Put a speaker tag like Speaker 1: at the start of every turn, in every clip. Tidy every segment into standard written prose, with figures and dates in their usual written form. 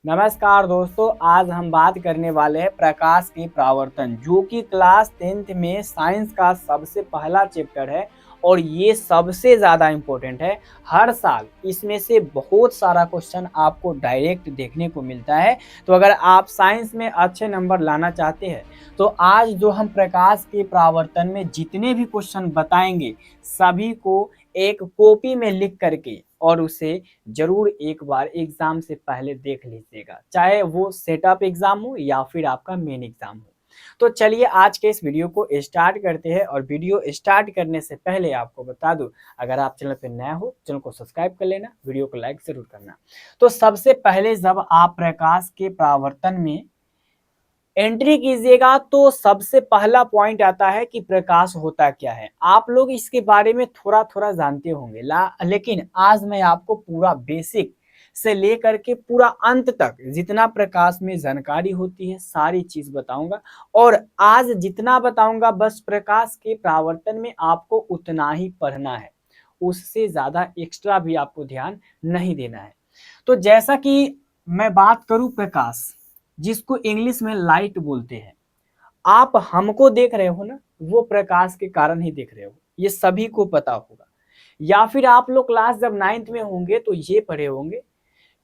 Speaker 1: नमस्कार दोस्तों, आज हम बात करने वाले हैं प्रकाश की परावर्तन, जो कि क्लास 10th में साइंस का सबसे पहला चैप्टर है और ये सबसे ज़्यादा इम्पोर्टेंट है। हर साल इसमें से बहुत सारा क्वेश्चन आपको डायरेक्ट देखने को मिलता है। तो अगर आप साइंस में अच्छे नंबर लाना चाहते हैं तो आज जो हम प्रकाश के परावर्तन में जितने भी क्वेश्चन बताएंगे सभी को एक कॉपी में लिख करके और उसे जरूर एक बार एग्जाम से पहले देख लीजिएगा, चाहे वो सेटअप एग्जाम हो या फिर आपका मेन एग्जाम हो। तो चलिए आज के इस वीडियो को स्टार्ट करते हैं और वीडियो स्टार्ट करने से पहले आपको बता दूं, अगर आप चैनल पर नया हो चैनल को सब्सक्राइब कर लेना, वीडियो को लाइक जरूर करना। तो सबसे पहले जब आप प्रकाश के परावर्तन में एंट्री कीजिएगा तो सबसे पहला पॉइंट आता है कि प्रकाश होता क्या है। आप लोग इसके बारे में थोड़ा थोड़ा जानते होंगे लेकिन आज मैं आपको पूरा बेसिक से लेकर के पूरा अंत तक जितना प्रकाश में जानकारी होती है सारी चीज बताऊंगा। और आज जितना बताऊंगा बस प्रकाश के परावर्तन में आपको उतना ही पढ़ना है, उससे ज्यादा एक्स्ट्रा भी आपको ध्यान नहीं देना है। तो जैसा कि मैं बात करूं प्रकाश, जिसको इंग्लिश में लाइट बोलते हैं, आप हमको देख रहे हो ना, वो प्रकाश के कारण ही देख रहे हो, ये सभी को पता होगा। या फिर आप लोग क्लास जब 9th में होंगे तो ये पढ़े होंगे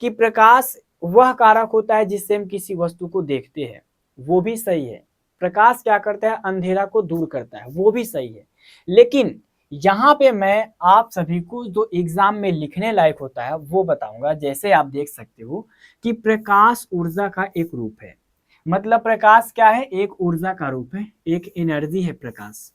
Speaker 1: कि प्रकाश वह कारक होता है जिससे हम किसी वस्तु को देखते हैं, वो भी सही है। प्रकाश क्या करता है, अंधेरा को दूर करता है, वो भी सही है। लेकिन यहाँ पे मैं आप सभी को जो एग्जाम में लिखने लायक होता है वो बताऊंगा। जैसे आप देख सकते हो कि प्रकाश ऊर्जा का एक रूप है। मतलब प्रकाश क्या है, एक ऊर्जा का रूप है, एक एनर्जी है प्रकाश।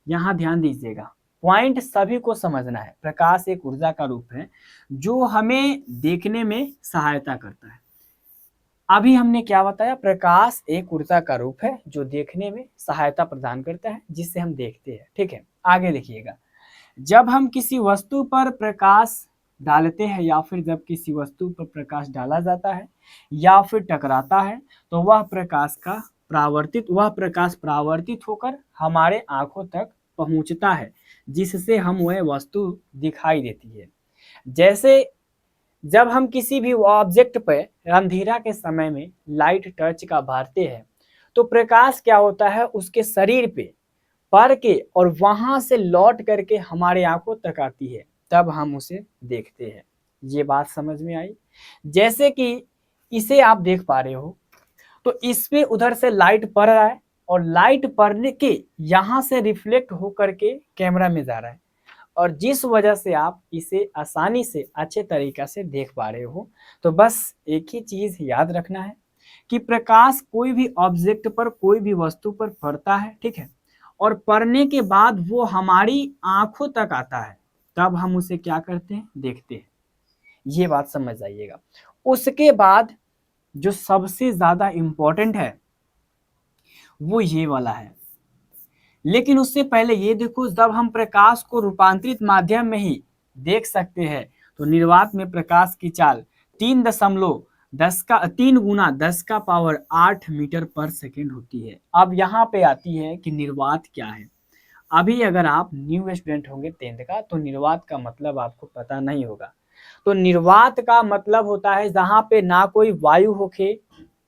Speaker 1: यहाँ ध्यान दीजिएगा, पॉइंट सभी को समझना है। प्रकाश एक ऊर्जा का रूप है जो हमें देखने में सहायता करता है। अभी हमने क्या बताया, प्रकाश एक ऊर्जा का रूप है जो देखने में सहायता प्रदान करता है, जिससे हम देखते हैं। ठीक है, आगे देखिएगा। जब हम किसी वस्तु पर प्रकाश डालते हैं या फिर जब किसी वस्तु पर प्रकाश डाला जाता है या फिर टकराता है तो वह प्रकाश परावर्तित होकर हमारे आंखों तक पहुंचता है, जिससे हम वह वस्तु दिखाई देती है। जैसे जब हम किसी भी ऑब्जेक्ट पर अंधेरा के समय में लाइट टच का मारते हैं तो प्रकाश क्या होता है, उसके शरीर पे पड़ के और वहां से लौट करके हमारे आंखों तक आती है, तब हम उसे देखते हैं। ये बात समझ में आई। जैसे कि इसे आप देख पा रहे हो तो इस पे उधर से लाइट पड़ रहा है और लाइट पड़ने के यहाँ से रिफ्लेक्ट होकर के कैमरा में जा रहा है, और जिस वजह से आप इसे आसानी से अच्छे तरीका से देख पा रहे हो। तो बस एक ही चीज याद रखना है कि प्रकाश कोई भी ऑब्जेक्ट पर, कोई भी वस्तु पर पड़ता है, ठीक है, और पड़ने के बाद वो हमारी आंखों तक आता है, तब हम उसे क्या करते हैं, देखते हैं। ये बात समझ जाइएगा। उसके बाद जो सबसे ज्यादा इंपॉर्टेंट है वो ये वाला है। लेकिन उससे पहले ये देखो, जब हम प्रकाश को रूपांतरित माध्यम में ही देख सकते हैं तो निर्वात में प्रकाश की चाल 3 गुना 10 का पावर 8 मीटर पर सेकेंड होती है। अब यहाँ पे आती है कि निर्वात क्या है। अभी अगर आप न्यू स्टूडेंट होंगे 10th का तो निर्वात का मतलब आपको पता नहीं होगा। तो निर्वात का मतलब होता है जहां पे ना कोई वायु होके,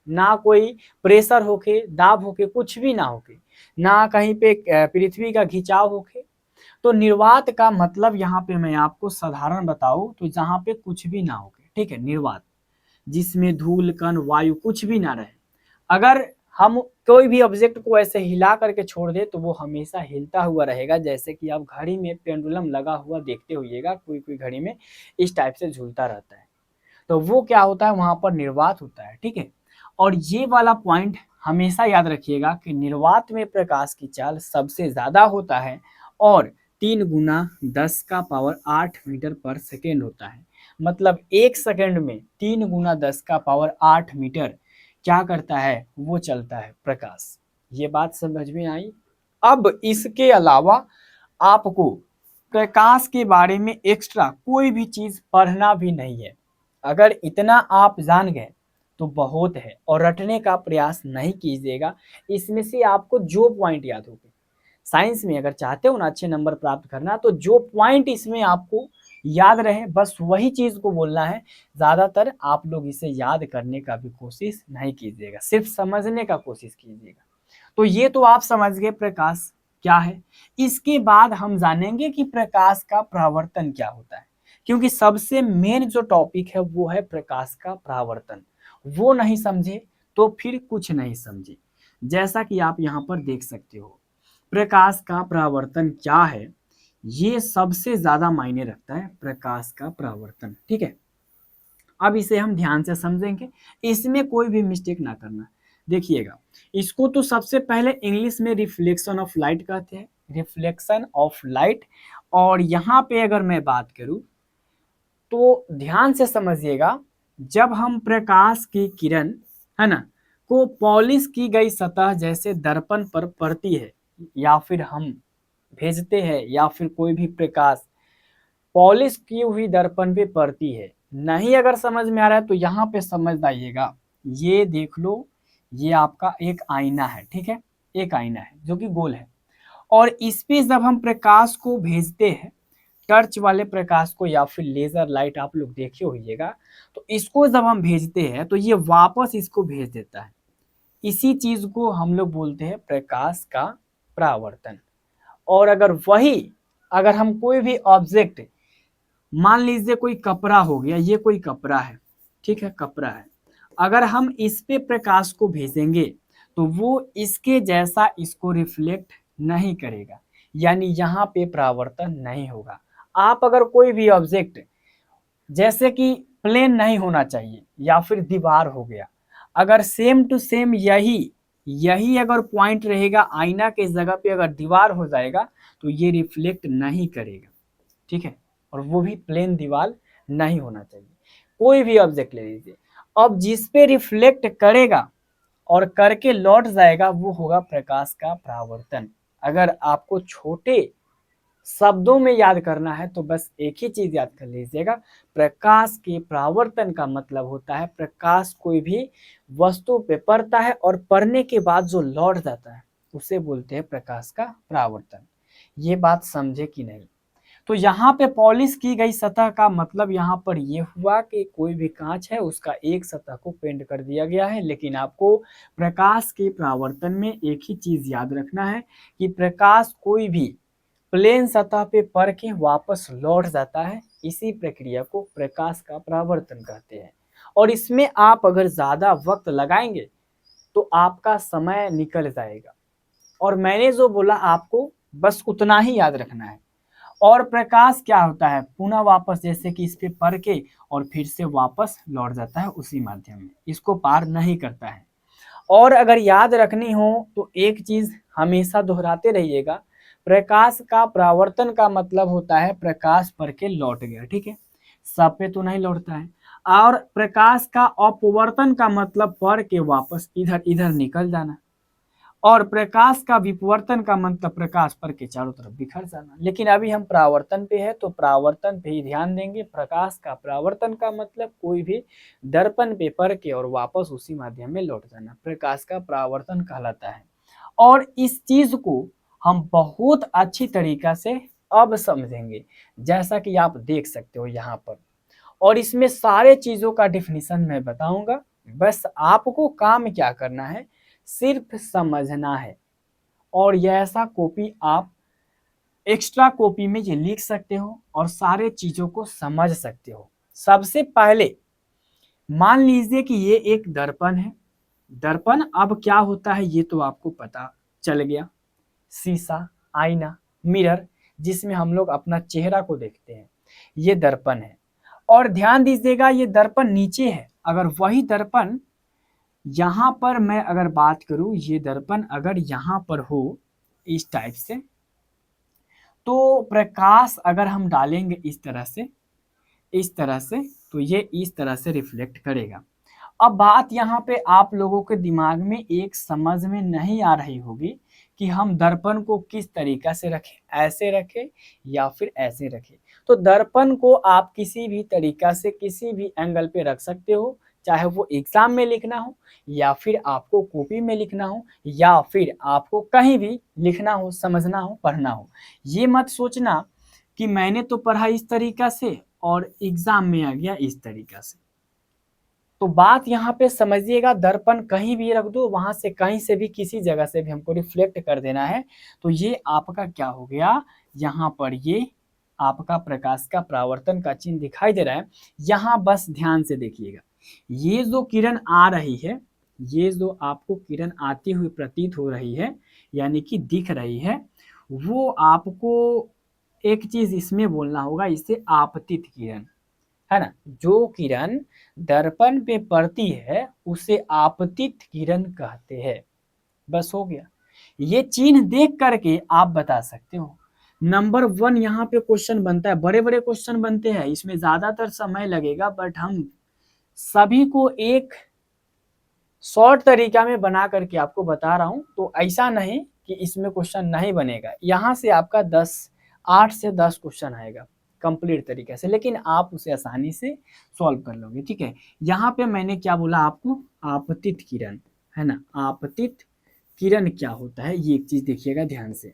Speaker 1: ना कोई प्रेशर होके, दाब होके, कुछ भी ना होके, ना कहीं पे पृथ्वी का खिंचाव होके। तो निर्वात का मतलब यहाँ पे मैं आपको साधारण बताऊं तो जहां पे कुछ भी ना होके, ठीक है, निर्वात जिसमें धूल कण वायु कुछ भी ना रहे। अगर हम कोई भी ऑब्जेक्ट को ऐसे हिला करके छोड़ दे तो वो हमेशा हिलता हुआ रहेगा। जैसे कि आप घड़ी में पेंडुलम लगा हुआ देखते होइएगा, कोई कोई घड़ी में इस टाइप से झूलता रहता है, तो वो क्या होता है, वहां पर निर्वात होता है। ठीक है, और ये वाला पॉइंट हमेशा याद रखिएगा कि निर्वात में प्रकाश की चाल सबसे ज्यादा होता है और 3 गुना 10 का पावर 8 मीटर पर सेकेंड होता है। मतलब 1 सेकेंड में 3 गुना 10 का पावर 8 मीटर क्या करता है, वो चलता है प्रकाश। ये बात समझ में आई। अब इसके अलावा आपको प्रकाश के बारे में एक्स्ट्रा कोई भी चीज पढ़ना भी नहीं है। अगर इतना आप जान गए तो बहुत है, और रटने का प्रयास नहीं कीजिएगा। इसमें से आपको जो पॉइंट याद होगा, साइंस में अगर चाहते हो ना अच्छे नंबर प्राप्त करना, तो जो पॉइंट इसमें आपको याद रहे, बस वही चीज को बोलना है। ज्यादातर आप लोग इसे याद करने का भी कोशिश नहीं कीजिएगा, सिर्फ समझने का कोशिश कीजिएगा। तो ये तो आप समझ गए प्रकाश क्या है। इसके बाद हम जानेंगे कि प्रकाश का परावर्तन क्या होता है, क्योंकि सबसे मेन जो टॉपिक है वो है प्रकाश का परावर्तन। वो नहीं समझे तो फिर कुछ नहीं समझे। जैसा कि आप यहाँ पर देख सकते हो, प्रकाश का परावर्तन क्या है, ये सबसे ज्यादा मायने रखता है प्रकाश का परावर्तन। ठीक है, अब इसे हम ध्यान से समझेंगे, इसमें कोई भी मिस्टेक ना करना। देखिएगा, इसको तो सबसे पहले इंग्लिश में रिफ्लेक्शन ऑफ लाइट कहते हैं, रिफ्लेक्शन ऑफ लाइट। और यहाँ पे अगर मैं बात करूँ तो ध्यान से समझिएगा, जब हम प्रकाश की किरण है ना को पॉलिश की गई सतह जैसे दर्पण पर पड़ती है, या फिर हम भेजते हैं, या फिर कोई भी प्रकाश पॉलिश की हुई दर्पण पे पड़ती है, नहीं अगर समझ में आ रहा है तो यहाँ पे समझ आइएगा। ये देख लो, ये आपका एक आईना है, ठीक है, एक आईना है जो कि गोल है, और इस पे जब हम प्रकाश को भेजते हैं, टर्च वाले प्रकाश को या फिर लेजर लाइट आप लोग देखे होइएगा, तो इसको जब हम भेजते हैं तो ये वापस इसको भेज देता है। इसी चीज को हम लोग बोलते हैं प्रकाश का परावर्तन। और अगर हम कोई भी ऑब्जेक्ट, मान लीजिए कोई कपड़ा हो गया, ये कोई कपड़ा है, ठीक है, कपड़ा है, अगर हम इस पे प्रकाश को भेजेंगे तो वो इसके जैसा इसको रिफ्लेक्ट नहीं करेगा, यानी यहाँ पे परावर्तन नहीं होगा। आप अगर कोई भी ऑब्जेक्ट, जैसे कि प्लेन नहीं होना चाहिए या फिर दीवार हो गया, अगर सेम टू सेम यही यही अगर पॉइंट रहेगा आईना के जगह पे, अगर दीवार हो जाएगा तो ये रिफ्लेक्ट नहीं करेगा। ठीक है, और वो भी प्लेन दीवार नहीं होना चाहिए। कोई भी ऑब्जेक्ट ले लीजिए, अब जिस पे रिफ्लेक्ट करेगा और करके लौट जाएगा वो होगा प्रकाश का परावर्तन। अगर आपको छोटे शब्दों में याद करना है तो बस एक ही चीज याद कर लीजिएगा, प्रकाश के परावर्तन का मतलब होता है प्रकाश कोई भी वस्तु पे पड़ता है और पड़ने के बाद जो लौट जाता है उसे बोलते हैं प्रकाश का परावर्तन। ये बात समझे कि नहीं। तो यहाँ पे पॉलिश की गई सतह का मतलब यहाँ पर ये हुआ कि कोई भी कांच है उसका एक सतह को पेंट कर दिया गया है, लेकिन आपको प्रकाश के परावर्तन में एक ही चीज याद रखना है कि प्रकाश कोई भी प्लेन सतह पे पड़ के वापस लौट जाता है। इसी प्रक्रिया को प्रकाश का परावर्तन कहते हैं। और इसमें आप अगर ज्यादा वक्त लगाएंगे तो आपका समय निकल जाएगा, और मैंने जो बोला आपको बस उतना ही याद रखना है। और प्रकाश क्या होता है, पुनः वापस जैसे कि इस पे पड़ के और फिर से वापस लौट जाता है उसी माध्यम में, इसको पार नहीं करता है। और अगर याद रखनी हो तो एक चीज हमेशा दोहराते रहिएगा, प्रकाश का परावर्तन का मतलब होता है प्रकाश पड़ के लौट गया, ठीक है, सब पे तो नहीं लौटता है। और प्रकाश का अपवर्तन का मतलब पड़ के वापस इधर इधर निकल जाना। और प्रकाश का विपवर्तन का मतलब प्रकाश पर के चारों तरफ बिखर जाना। लेकिन अभी हम परावर्तन पे है तो परावर्तन पे ही ध्यान देंगे। प्रकाश का परावर्तन का मतलब कोई भी दर्पण पे पड़ के और वापस उसी माध्यम में लौट जाना, प्रकाश का परावर्तन कहलाता है। और इस चीज को हम बहुत अच्छी तरीका से अब समझेंगे, जैसा कि आप देख सकते हो यहाँ पर। और इसमें सारे चीजों का डिफिनीशन मैं बताऊंगा, बस आपको काम क्या करना है, सिर्फ समझना है। और यह ऐसा कॉपी आप एक्स्ट्रा कॉपी में ये लिख सकते हो और सारे चीजों को समझ सकते हो। सबसे पहले मान लीजिए कि ये एक दर्पण है। दर्पण अब क्या होता है ये तो आपको पता चल गया, शीशा, आईना, मिरर, जिसमें हम लोग अपना चेहरा को देखते हैं, ये दर्पण है। और ध्यान दीजिएगा ये दर्पण नीचे है, अगर वही दर्पण यहाँ पर मैं अगर बात करूं, ये दर्पण अगर यहाँ पर हो इस टाइप से, तो प्रकाश अगर हम डालेंगे इस तरह से तो ये इस तरह से रिफ्लेक्ट करेगा। अब बात यहाँ पे आप लोगों के दिमाग में एक समझ में नहीं आ रही होगी कि हम दर्पण को किस तरीका से रखें, ऐसे रखें या फिर ऐसे रखें। तो दर्पण को आप किसी भी तरीका से किसी भी एंगल पे रख सकते हो, चाहे वो एग्जाम में लिखना हो या फिर आपको कॉपी में लिखना हो या फिर आपको कहीं भी लिखना हो, समझना हो, पढ़ना हो। ये मत सोचना कि मैंने तो पढ़ा इस तरीका से और एग्जाम में आ गया इस तरीका से। तो बात यहाँ पे समझिएगा, दर्पण कहीं भी रख दो, वहां से कहीं से भी किसी जगह से भी हमको रिफ्लेक्ट कर देना है। तो ये आपका क्या हो गया, यहाँ पर ये आपका प्रकाश का परावर्तन का चिन्ह दिखाई दे रहा है। यहाँ बस ध्यान से देखिएगा, ये जो किरण आ रही है, ये जो आपको किरण आती हुई प्रतीत हो रही है, यानी कि दिख रही है, वो आपको एक चीज इसमें बोलना होगा, इसे आपतित किरण, है ना। जो किरण दर्पण पे पड़ती है उसे आपतित किरण कहते हैं। बस हो गया। ये चिन्ह देख करके आप बता सकते हो। नंबर 1 यहाँ पे क्वेश्चन बनता है, बड़े बड़े क्वेश्चन बनते हैं, इसमें ज्यादातर समय लगेगा, बट हम सभी को एक शॉर्ट तरीका में बना करके आपको बता रहा हूं। तो ऐसा नहीं कि इसमें क्वेश्चन नहीं बनेगा, यहाँ से आपका 8 से 10 क्वेश्चन आएगा कंप्लीट तरीके से, लेकिन आप उसे आसानी से सॉल्व कर लोगे। ठीक है, यहाँ पे मैंने क्या बोला आपको, आपतित किरण, है ना। आपतित किरण क्या होता है, ये एक चीज देखिएगा ध्यान से।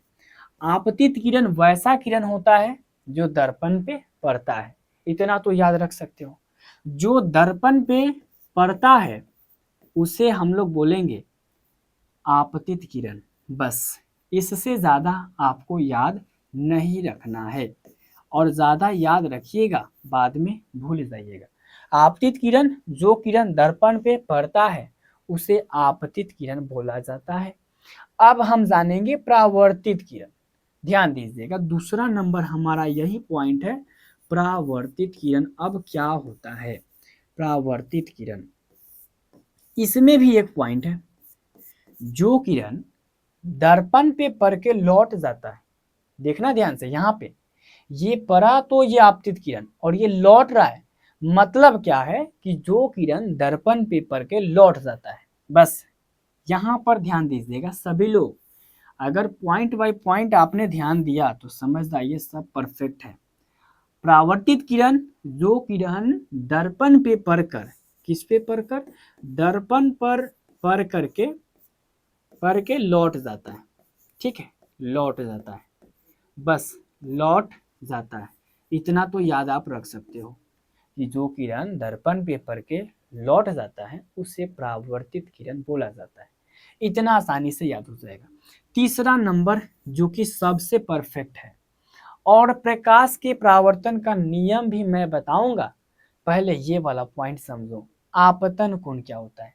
Speaker 1: आपतित किरण वैसा किरण होता है जो दर्पण पे पड़ता है, इतना तो याद रख सकते हो। जो दर्पण पे पड़ता है उसे हम लोग बोलेंगे आपतित किरण। बस, इससे ज्यादा आपको याद नहीं रखना है, और ज्यादा याद रखिएगा बाद में भूल जाइएगा। आपतित किरण, जो किरण दर्पण पे पड़ता है उसे आपतित किरण बोला जाता है। अब हम जानेंगे परावर्तित किरण। ध्यान दीजिएगा, दूसरा नंबर हमारा यही पॉइंट है, परावर्तित किरण। अब क्या होता है परावर्तित किरण, इसमें भी एक पॉइंट है। जो किरण दर्पण पे पड़ के लौट जाता है, देखना ध्यान से, यहाँ पे ये पड़ा तो ये आपतित किरण, और ये लौट रहा है, मतलब क्या है कि जो किरण दर्पण पे पड़ के लौट जाता है। बस यहाँ पर ध्यान दीजिएगा सभी लोग, अगर पॉइंट बाय पॉइंट आपने ध्यान दिया तो समझ जाइए सब परफेक्ट है। परावर्तित किरण, जो किरण दर्पण पे पड़कर, किस पे पड़कर, दर्पण पर पड़ के लौट जाता है। ठीक है, लौट जाता है, बस लौट जाता है, इतना तो याद आप रख सकते हो कि जो किरण दर्पण पे पड़ के लौट जाता है उसे परावर्तित किरण बोला जाता है। इतना आसानी से याद हो जाएगा। तीसरा नंबर जो कि सबसे परफेक्ट है, और प्रकाश के परावर्तन का नियम भी मैं बताऊंगा, पहले ये वाला पॉइंट समझो, आपतन कोण क्या होता है।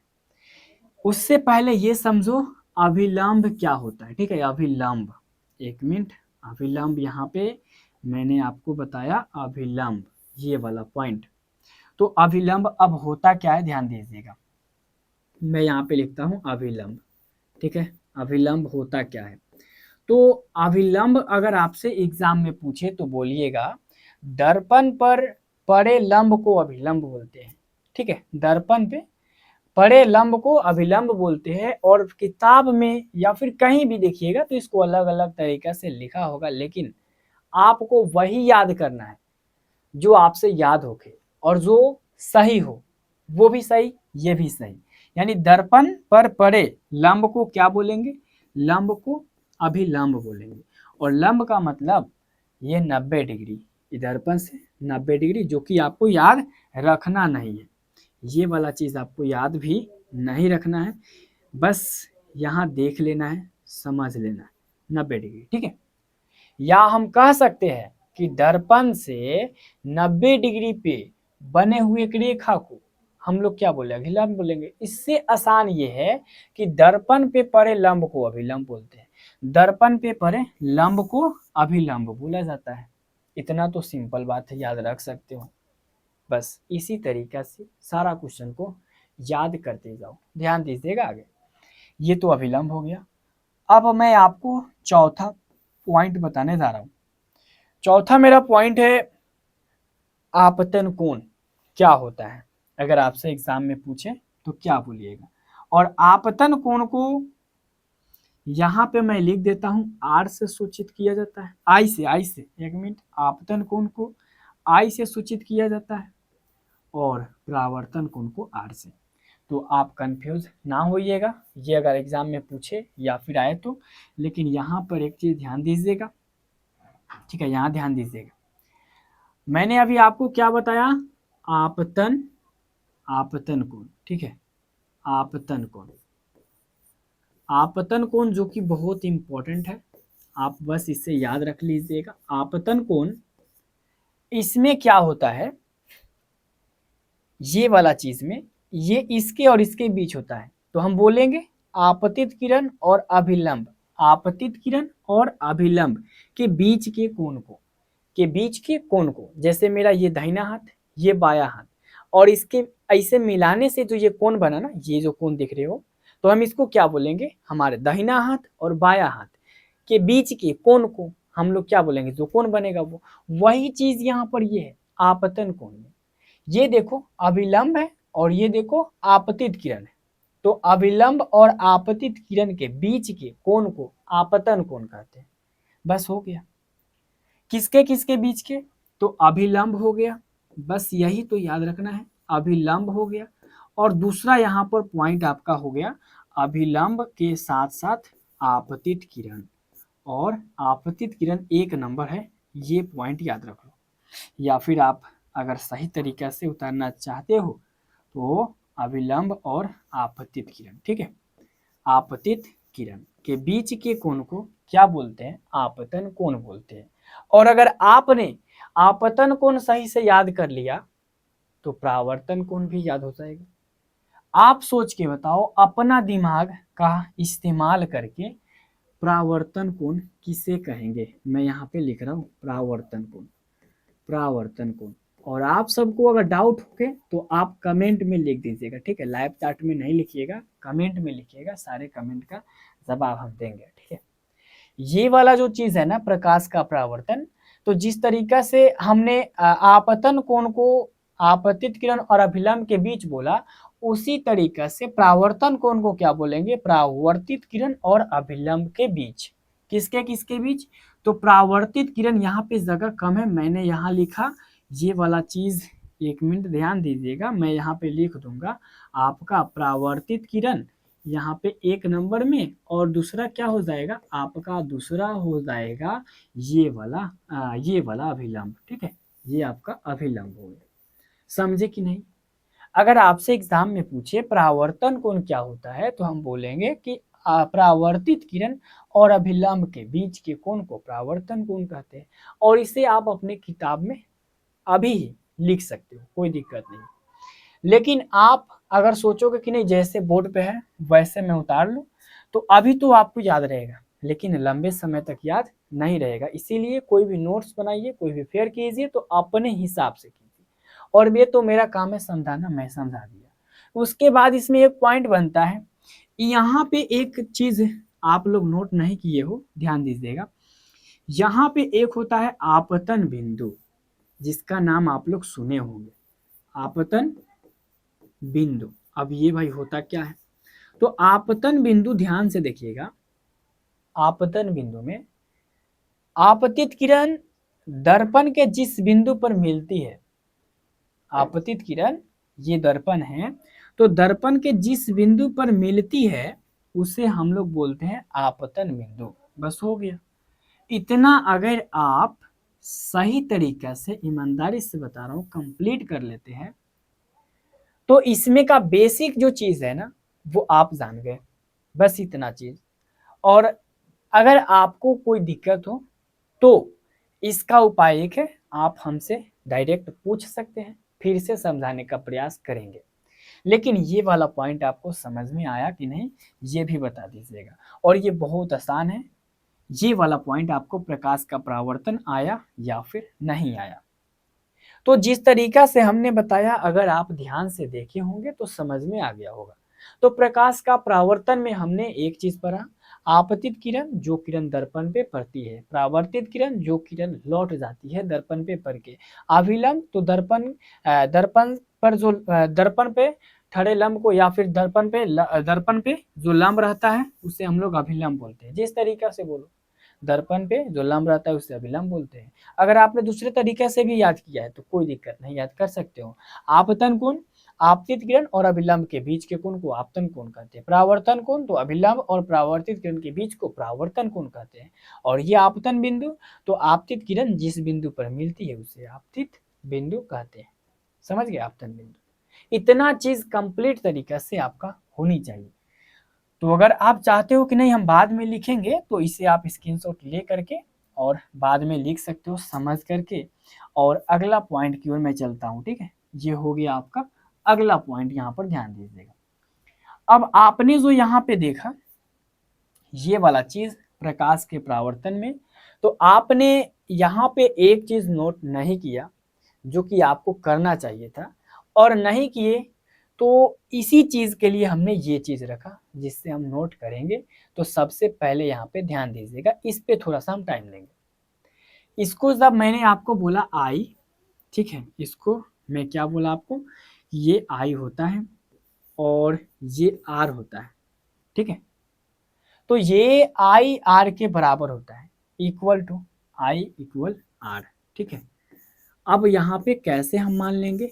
Speaker 1: उससे पहले ये समझो अभिलंब क्या होता है। ठीक है, अभिलंब, एक मिनट, अभिलंब यहाँ पे मैंने आपको बताया, अभिलंब ये वाला पॉइंट। तो अभिलंब अब होता क्या है, ध्यान दीजिएगा, मैं यहाँ पे लिखता हूँ अभिलंब। ठीक है, अभिलंब होता क्या है। तो अभिलंब अगर आपसे एग्जाम में पूछे तो बोलिएगा दर्पण पर पड़े लंब को अभिलंब बोलते हैं। ठीक है, दर्पण पे पड़े लंब को अभिलंब बोलते हैं, और किताब में या फिर कहीं भी देखिएगा तो इसको अलग अलग तरीका से लिखा होगा, लेकिन आपको वही याद करना है जो आपसे याद होके, और जो सही हो वो भी सही, ये भी सही। यानी दर्पण पर पड़े लंब को क्या बोलेंगे, लंब को अभिलंब बोलेंगे। और लंब का मतलब ये 90 डिग्री, दर्पण से 90 डिग्री, जो कि आपको याद रखना नहीं है। ये वाला चीज आपको याद भी नहीं रखना है, बस यहाँ देख लेना है, समझ लेना है, 90 डिग्री। ठीक है, या हम कह सकते हैं कि दर्पण से 90 डिग्री पे बने हुए एक रेखा को हम लोग क्या बोले, अभिलंब बोलेंगे। इससे आसान ये है कि दर्पण पे पड़े लंब को अभिलंब बोलते हैं, दर्पण पे पड़े लंब को अभिलंब बोला जाता है। इतना तो सिंपल बात है, याद रख सकते हो। बस इसी तरीका से सारा क्वेश्चन को याद करते जाओ। ध्यान दीजिएगा आगे, ये तो अभिलंब हो गया। अब मैं आपको चौथा पॉइंट बताने जा रहा हूं। चौथा मेरा पॉइंट है आपतन कोण क्या होता है। अगर आपसे एग्जाम में पूछे तो क्या बोलिएगा। और आपतन कोण को यहाँ पे मैं लिख देता हूं, आर से सूचित किया जाता है, आई से, एक मिनट, आपतन कोण को आई से सूचित किया जाता है और परावर्तन कोण को आर से। तो आप कंफ्यूज ना होइएगा, ये अगर एग्जाम में पूछे या फिर आए तो। लेकिन यहाँ पर एक चीज ध्यान दीजिएगा, ठीक है, यहाँ ध्यान दीजिएगा, मैंने अभी आपको क्या बताया, आपतन, आपतन कोण, ठीक है, आपतन कोण, आपतन कोण जो कि बहुत इंपॉर्टेंट है, आप बस इसे याद रख लीजिएगा। आपतन कोण, इसमें क्या होता है, ये वाला चीज में, ये इसके और इसके बीच होता है, तो हम बोलेंगे आपतित किरण और अभिलंब, आपतित किरण और अभिलंब के बीच के कोण को, के बीच के कोण को, जैसे मेरा ये दाहिना हाथ, ये बाया हाथ, और इसके ऐसे मिलाने से जो ये कोण बना ना, ये जो कोण दिख रहे हो, तो हम इसको क्या बोलेंगे, हमारे दाहिना हाथ और बाया हाथ के बीच के कोण को हम लोग क्या बोलेंगे, जो कोण बनेगा वो, वही चीज यहाँ पर ये है आपतन कोण में। ये देखो अभिलंब है और ये देखो आपतित किरण है, तो अभिलंब और आपतित किरण के बीच के कोण को आपतन कोण कहते हैं। बस हो गया। किसके किसके बीच के, तो अभिलंब हो गया, बस यही तो याद रखना है, अभिलंब हो गया, और दूसरा यहाँ पर पॉइंट आपका हो गया अभिलंब के साथ साथ आपतित किरण, और आपतित किरण एक नंबर है, ये पॉइंट याद रख लो। या फिर आप अगर सही तरीके से उतारना चाहते हो तो अभिलंब और आपतित किरण, ठीक है, आपतित किरण के बीच के कोण को क्या बोलते हैं, आपतन कोण बोलते हैं। और अगर आपने आपतन कोण सही से याद कर लिया तो परावर्तन कोण भी याद हो जाएगा। आप सोच के बताओ, अपना दिमाग का इस्तेमाल करके परावर्तन कोण किसे कहेंगे, मैं यहाँ पे लिख रहा हूँ परावर्तन कोण, परावर्तन कोण। और आप सबको अगर डाउट हो तो आप कमेंट में लिख दीजिएगा, ठीक है, लाइव चैट में नहीं लिखिएगा, कमेंट में लिखिएगा, सारे कमेंट का जवाब हम देंगे, ठीक है। ये वाला जो चीज है ना प्रकाश का परावर्तन, तो जिस तरीका से हमने आपतन कोण को आपतित किरण और अभिलंब के बीच बोला, उसी तरीका से परावर्तन कोण को क्या बोलेंगे, परावर्तित किरण और अभिलंब के बीच। किसके किसके बीच, तो परावर्तित किरण, यहाँ पे जगह कम है, मैंने यहाँ लिखा ये वाला चीज, एक मिनट ध्यान दीजिएगा, मैं यहाँ पे लिख दूंगा आपका परावर्तित किरण यहाँ पे एक नंबर में, और दूसरा क्या हो जाएगा आपका, दूसरा हो जाएगा ये वाला अभिलंब, ठीक है, ये आपका अभिलंब हो गया। समझे कि नहीं। अगर आपसे एग्जाम में पूछे परावर्तन कोण क्या होता है, तो हम बोलेंगे कि परावर्तित किरण और अभिलंब के बीच के कोण को परावर्तन कोण कहते हैं, और इसे आप अपने किताब में अभी ही लिख सकते हो, कोई दिक्कत नहीं। लेकिन आप अगर सोचोगे कि नहीं जैसे बोर्ड पे है वैसे मैं उतार लूं, तो अभी तो आपको याद रहेगा, लेकिन लंबे समय तक याद नहीं रहेगा। इसीलिए कोई भी नोट्स बनाइए, कोई भी फेयर कीजिए तो अपने हिसाब से कीजिए, और ये तो मेरा काम है समझाना, मैं समझा दिया। उसके बाद इसमें एक पॉइंट बनता है, यहाँ पे एक चीज आप लोग नोट नहीं किए हो, ध्यान दीजिएगा, यहाँ पे एक होता है आपतन बिंदु, जिसका नाम आप लोग सुने होंगे, आपतन बिंदु। अब ये भाई होता क्या है, तो आपतन बिंदु ध्यान से देखिएगा, आपतन बिंदु में आपतित किरण दर्पण के जिस बिंदु पर मिलती है, आपतित किरण ये दर्पण है, तो दर्पण के जिस बिंदु पर मिलती है उसे हम लोग बोलते हैं आपतन बिंदु। बस हो गया इतना। अगर आप सही तरीका से, ईमानदारी से बता रहा हूं, कंप्लीट कर लेते हैं तो इसमें का बेसिक जो चीज है ना वो आप जान गए, बस इतना चीज। और अगर आपको कोई दिक्कत हो तो इसका उपाय एक है, आप हमसे डायरेक्ट पूछ सकते हैं, फिर से समझाने का प्रयास करेंगे। लेकिन ये वाला पॉइंट आपको समझ में आया कि नहीं ये भी बता दीजिएगा, और ये बहुत आसान है, ये वाला पॉइंट आपको प्रकाश का परावर्तन आया या फिर नहीं आया। तो जिस तरीका से हमने बताया अगर आप ध्यान से देखे होंगे तो समझ में आ गया होगा। तो प्रकाश का परावर्तन में हमने एक चीज पढ़ा, आपतित किरण जो किरण दर्पण पे पड़ती है, परावर्तित किरण जो किरण लौट जाती है दर्पण पे पड़ के, अभिलंब तो दर्पण पर जो दर्पण पे ठड़े लंब को, या फिर दर्पण पे जो लंब रहता है उसे हम लोग अभिलंब बोलते हैं। जिस तरीका से बोलो, दर्पण पे जो लंब रहता है उसे अभिलंब बोलते हैं। अगर आपने दूसरे तरीके से भी याद किया है तो कोई दिक्कत नहीं, याद कर सकते हो। आपतन कोण, आपतित किरण और अभिलंब के बीच के कोण को आपतन कोण कहते हैं। परावर्तन कोण तो अभिलंब और परावर्तित किरण के बीच को परावर्तन कोण कहते हैं। और ये आपतन बिंदु तो आपतित किरण जिस बिंदु पर मिलती है उसे आपतित बिंदु कहते हैं। समझ गए, आपतन बिंदु। इतना चीज कंप्लीट तरीके से आपका होनी चाहिए। तो अगर आप चाहते हो कि नहीं हम बाद में लिखेंगे तो इसे आप स्क्रीनशॉट ले करके और बाद में लिख सकते हो समझ करके। और अगला पॉइंट की ओर मैं चलता हूँ, ठीक है। ये हो गया आपका अगला पॉइंट, यहाँ पर ध्यान दीजिएगा। अब आपने जो यहाँ पे देखा ये वाला चीज प्रकाश के परावर्तन में, तो आपने यहाँ पे एक चीज नोट नहीं किया जो कि आपको करना चाहिए था, और नहीं किए तो इसी चीज के लिए हमने ये चीज रखा जिससे हम नोट करेंगे। तो सबसे पहले यहाँ पे ध्यान दीजिएगा, इस पे थोड़ा सा हम टाइम लेंगे। इसको जब मैंने आपको बोला आई, ठीक है, इसको मैं क्या बोला आपको, ये आई होता है और ये आर होता है, ठीक है। तो ये आई आर के बराबर होता है, equal to I equal R, ठीक है। अब यहाँ पे कैसे हम मान लेंगे,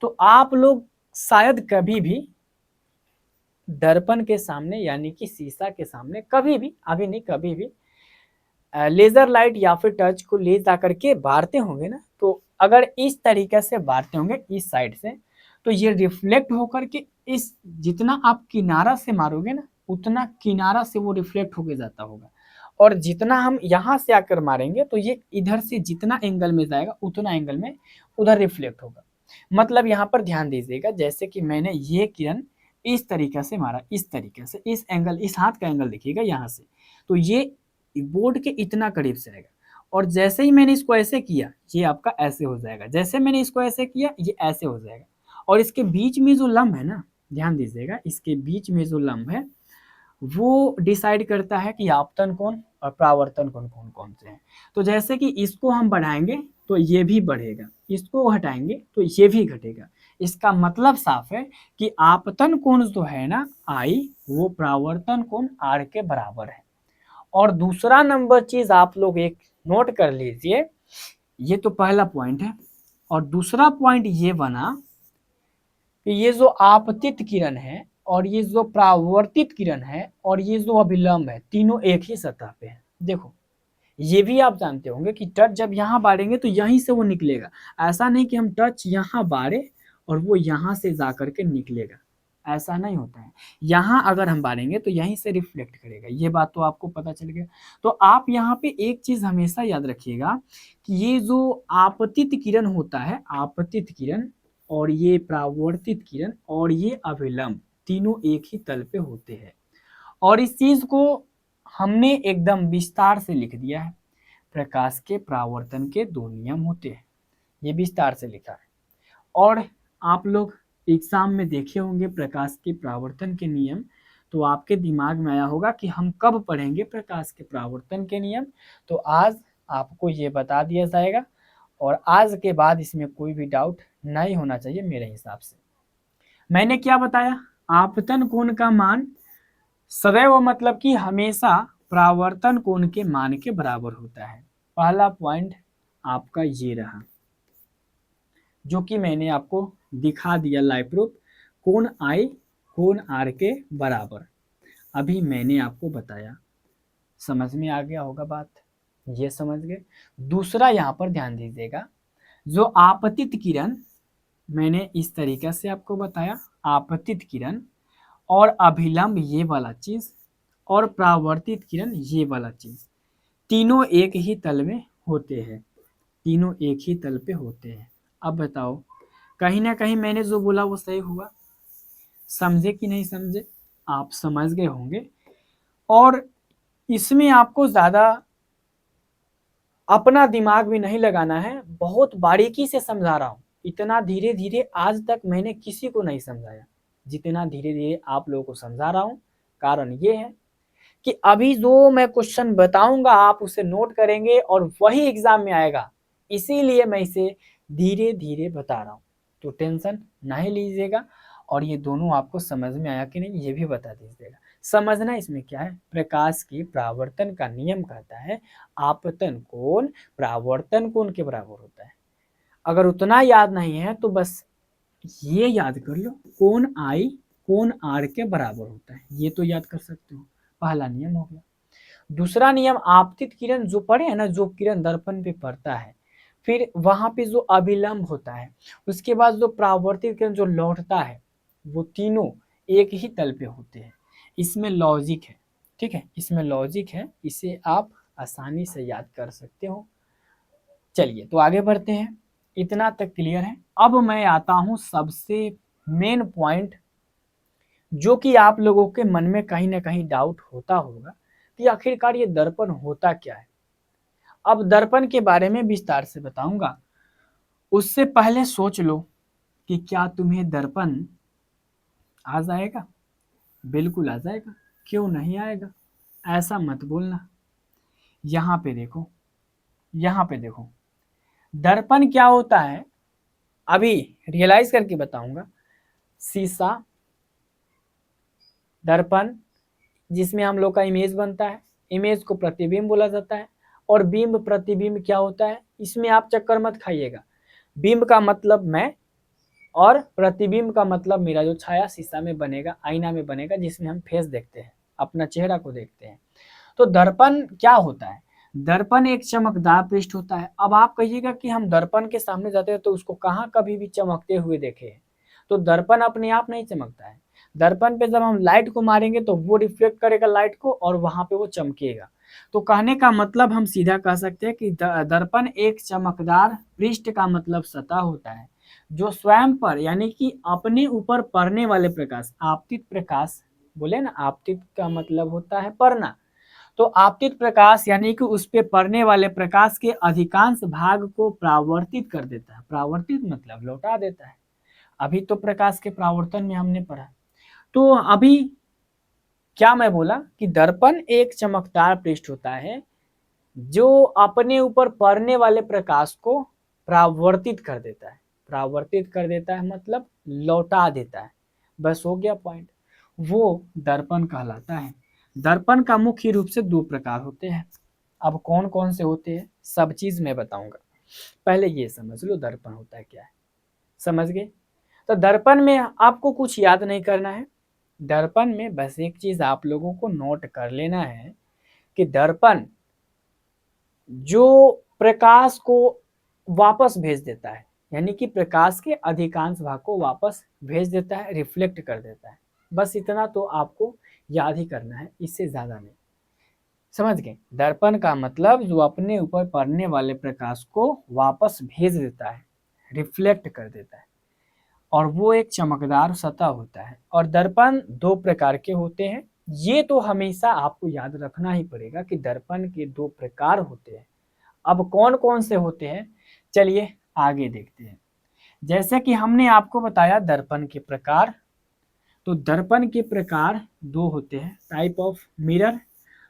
Speaker 1: तो आप लोग शायद कभी भी दर्पण के सामने यानी कि शीशा के सामने कभी भी, अभी नहीं कभी भी, लेजर लाइट या फिर टच को ले जा करके बारते होंगे ना, तो अगर इस तरीके से बारते होंगे इस साइड से, तो ये रिफ्लेक्ट होकर के इस, जितना आप किनारा से मारोगे ना उतना किनारा से वो रिफ्लेक्ट होके जाता होगा, और जितना हम यहाँ से आकर मारेंगे तो ये इधर से जितना एंगल में जाएगा उतना एंगल में उधर रिफ्लेक्ट होगा। मतलब यहाँ पर ध्यान दीजिएगा, जैसे कि मैंने ये किरण इस तरीके से मारा, इस तरीके से, इस एंगल, इस हाथ का एंगल देखिएगा यहाँ से, तो ये बोर्ड के इतना करीब से आएगा। और जैसे ही मैंने इसको ऐसे किया ये आपका ऐसे हो जाएगा, जैसे मैंने इसको ऐसे किया ये ऐसे हो जाएगा। और इसके बीच में जो लंब है ना, ध्यान दीजिएगा, इसके बीच में जो लंब है वो डिसाइड करता है कि आपतन कोण और परावर्तन कोण कौन कौन से हैं। तो जैसे कि इसको हम बढ़ाएंगे तो ये भी बढ़ेगा, इसको हटाएंगे तो ये भी घटेगा। इसका मतलब साफ है कि आपतन कोण जो है ना आई, वो परावर्तन कोण आर के बराबर है। और दूसरा नंबर चीज आप लोग एक नोट कर लीजिए, ये तो पहला पॉइंट है। और दूसरा पॉइंट ये बना कि ये जो आपतित किरण है और ये जो परावर्तित किरण है और ये जो अभिलंब है, तीनों एक ही सतह पे है। देखो ये भी आप जानते होंगे कि टच जब यहाँ बारेंगे तो यहीं से वो निकलेगा, ऐसा नहीं कि हम टच यहाँ बारे और वो यहाँ से जा करके निकलेगा, ऐसा नहीं होता है। यहाँ अगर हम बारेंगे तो यहीं से रिफ्लेक्ट करेगा, ये बात तो आपको पता चल गया। तो आप यहाँ पे एक चीज हमेशा याद रखिएगा कि ये जो आपतित किरण होता है, आपतित किरण और ये परावर्तित किरण और ये अभिलंब तीनों एक ही तल पे होते हैं। और इस चीज को हमने एकदम विस्तार से लिख दिया है, प्रकाश के परावर्तन के दो नियम होते हैं, ये विस्तार से लिखा है। और आप लोग एग्जाम में देखे होंगे प्रकाश के परावर्तन के नियम, तो आपके दिमाग में आया होगा कि हम कब पढ़ेंगे प्रकाश के परावर्तन के नियम। तो आज आपको ये बता दिया जाएगा और आज के बाद इसमें कोई भी डाउट नहीं होना चाहिए मेरे हिसाब से। मैंने क्या बताया, आपतन कोण का मान सदैव मतलब कि हमेशा परावर्तन कोण के मान के बराबर होता है। पहला पॉइंट आपका ये रहा जो कि मैंने आपको दिखा दिया लाइव प्रूफ, कोण आई कोण आर के बराबर अभी मैंने आपको बताया। समझ में आ गया होगा बात, ये समझ गए। दूसरा यहाँ पर ध्यान दीजिएगा, जो आपतित किरण मैंने इस तरीके से आपको बताया, आपतित किरण और अभिलंब ये वाला चीज और परावर्तित किरण ये वाला चीज, तीनों एक ही तल में होते हैं, तीनों एक ही तल पे होते हैं। अब बताओ कहीं ना कहीं मैंने जो बोला वो सही हुआ, समझे कि नहीं समझे? आप समझ गए होंगे। और इसमें आपको ज्यादा अपना दिमाग भी नहीं लगाना है, बहुत बारीकी से समझा रहा हूँ। इतना धीरे धीरे आज तक मैंने किसी को नहीं समझाया जितना धीरे धीरे आप लोगों को समझा रहा हूँ। कारण ये है कि अभी जो मैं क्वेश्चन बताऊंगा आप उसे नोट करेंगे और वही एग्जाम में आएगा, इसीलिए मैं इसे धीरे धीरे बता रहा हूँ। तो टेंशन नहीं लीजिएगा। और ये दोनों आपको समझ में आया कि नहीं ये भी बता दीजिएगा। समझना इसमें क्या है, प्रकाश की परावर्तन का नियम कहता है आपतन कोण परावर्तन कोण के बराबर होता है। अगर उतना याद नहीं है तो बस ये याद कर लो, कोण आई कोण आर के बराबर होता है, ये तो याद कर सकते हो, पहला नियम हो गया। दूसरा नियम, आपतित किरण जो पड़े है ना, जो किरण दर्पण पे पड़ता है, फिर वहां पे जो अभिलंब होता है, उसके बाद जो परावर्तित किरण जो लौटता है, वो तीनों एक ही तल पे होते हैं। इसमें लॉजिक है, ठीक है, इसमें लॉजिक है, इसे आप आसानी से याद कर सकते हो। चलिए तो आगे बढ़ते हैं, इतना तक क्लियर है। अब मैं आता हूं सबसे मेन पॉइंट, जो कि आप लोगों के मन में कहीं ना कहीं डाउट होता होगा कि आखिरकार ये दर्पण होता क्या है। अब दर्पण के बारे में विस्तार से बताऊंगा, उससे पहले सोच लो कि क्या तुम्हें दर्पण आ जाएगा? बिल्कुल आ जाएगा, क्यों नहीं आएगा? ऐसा मत बोलना। यहाँ पे देखो, यहाँ पे देखो, दर्पण क्या होता है अभी रियलाइज करके बताऊंगा। शीशा, दर्पण, जिसमें हम लोग का इमेज बनता है, इमेज को प्रतिबिंब बोला जाता है, और बिंब प्रतिबिंब क्या होता है, इसमें आप चक्कर मत खाइएगा। बिंब का मतलब मैं, और प्रतिबिंब का मतलब मेरा जो छाया शीशा में बनेगा, आईना में बनेगा, जिसमें हम फेस देखते हैं, अपना चेहरा को देखते हैं। तो दर्पण क्या होता है? दर्पण एक चमकदार पृष्ठ होता है। अब आप कहिएगा कि हम दर्पण के सामने जाते हैं तो उसको कहाँ कभी भी चमकते हुए देखे हैं? तो दर्पण अपने आप नहीं चमकता है। दर्पण पे जब हम लाइट को मारेंगे तो वो रिफ्लेक्ट करेगा लाइट को, और वहां पे वो चमकेगा। तो कहने का मतलब हम सीधा कह सकते हैं कि दर्पण एक चमकदार पृष्ठ का मतलब सतह होता है, जो स्वयं पर यानी कि अपने ऊपर पड़ने वाले प्रकाश, आपतित प्रकाश, बोले ना, आपतित का मतलब होता है पड़ना, तो आपतित प्रकाश यानी कि उस पे पड़ने वाले प्रकाश के अधिकांश भाग को परावर्तित कर देता है। परावर्तित मतलब लौटा देता है। अभी तो प्रकाश के परावर्तन में हमने पढ़ा। तो अभी क्या मैं बोला कि दर्पण एक चमकदार पृष्ठ होता है जो अपने ऊपर पड़ने वाले प्रकाश को परावर्तित कर देता है। परावर्तित कर देता है मतलब लौटा देता है। बस हो गया पॉइंट, वो दर्पण कहलाता है। दर्पण का मुख्य रूप से दो प्रकार होते हैं। अब कौन कौन से होते हैं सब चीज मैं बताऊंगा, पहले ये समझ लो दर्पण होता है क्या है। समझ गए? तो दर्पण में आपको कुछ याद नहीं करना है। दर्पण में बस एक चीज आप लोगों को नोट कर लेना है कि दर्पण जो प्रकाश को वापस भेज देता है, यानी कि प्रकाश के अधिकांश भाग को वापस भेज देता है, रिफ्लेक्ट कर देता है। बस इतना तो आपको याद ही करना है, इससे ज्यादा नहीं। समझ गए? दर्पण का मतलब जो अपने ऊपर पड़ने वाले प्रकाश को वापस भेज देता है, रिफ्लेक्ट कर देता है, और वो एक चमकदार सतह होता है। और दर्पण दो प्रकार के होते हैं, ये तो हमेशा आपको याद रखना ही पड़ेगा कि दर्पण के दो प्रकार होते हैं। अब कौन कौन से होते हैं, चलिए आगे देखते हैं। जैसे कि हमने आपको बताया दर्पण के प्रकार, तो दर्पण के प्रकार दो होते हैं, टाइप ऑफ मिरर।